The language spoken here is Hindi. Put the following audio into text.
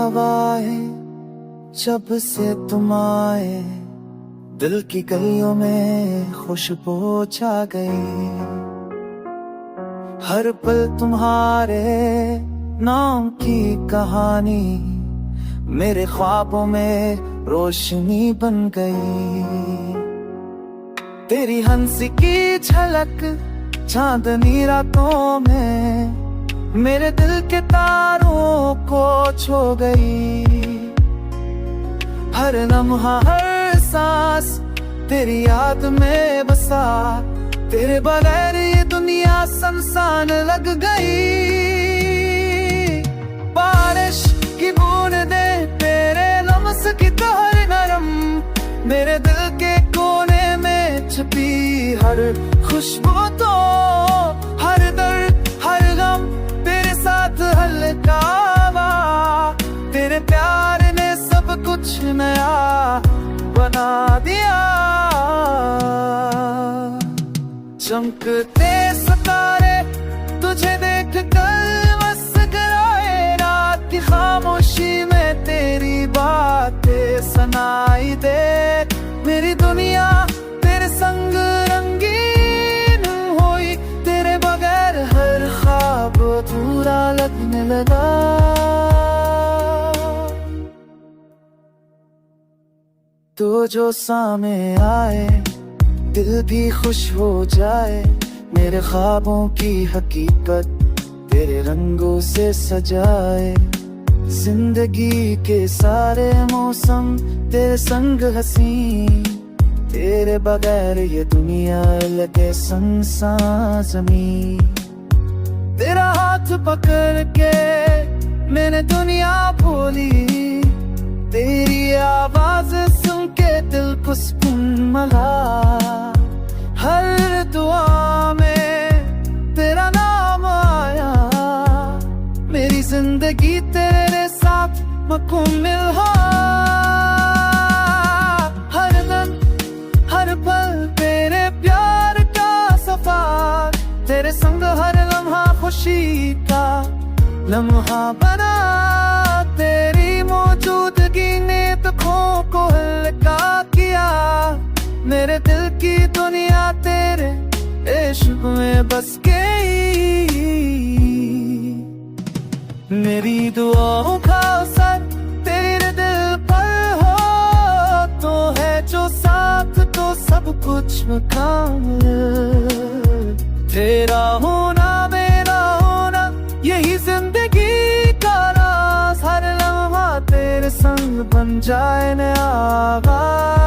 हवाएं जब से तुम आए, दिल की गलियों में खुशबू छा गई। हर पल तुम्हारे नाम की कहानी मेरे ख्वाबों में रोशनी बन गई। तेरी हंसी की झलक चांदनी रातों में मेरे दिल के तारों को छू गई। हर लम्हा हर सांस तेरी याद में बसा, तेरे बगैर ये दुनिया सुनसान लग गई। बारिश की बूंदें तेरे लम्स की तोहर नरम, मेरे दिल के कोने में छुपी हर खुशबू तो हर दर्द हर गम तेरे साथ हल्का हुआ। तेरे प्यार ने सब कुछ नया बना दिया। चमकते सितारे तुझे देख कर मुस्कुराए, रात की खामोशी में तेरी बातें सुनाई दे। मेरी दुनिया तेरे संग रंगीन हुई, तेरे बगैर हर ख्वाब अधूरा लगने लगा। तो जो सामने आए दिल भी खुश हो जाए, मेरे ख्वाबों की हकीकत तेरे रंगों से सजाए। जिंदगी के सारे मौसम तेरे संग हंसी, तेरे बगैर ये दुनिया लगे सुनसान ज़मीं। तेरा हाथ पकड़ के मैंने दुनिया भूली, तेरी आवाज सुन के दिल को सुकून मिला। हर दुआ में तेरा नाम आया, मेरी जिंदगी तेरे साथ मुकम्मल हो। हर दिन हर पल तेरे प्यार का सफर, तेरे संग हर लम्हा खुशी का लम्हा बना। तेरी मौजूदगी ने दुखों को हल्का किया, मेरे दिल की दुनिया तेरे इश्क में बस गई। मेरी दुआओं का असर तेरे दिल पर हो तो है जो साथ, तो सब कुछ मुकाम। तेरा होना मेरा होना यही जिंदगी का राज, हर लम्हा तेरे संग बन जाए नया आगाज।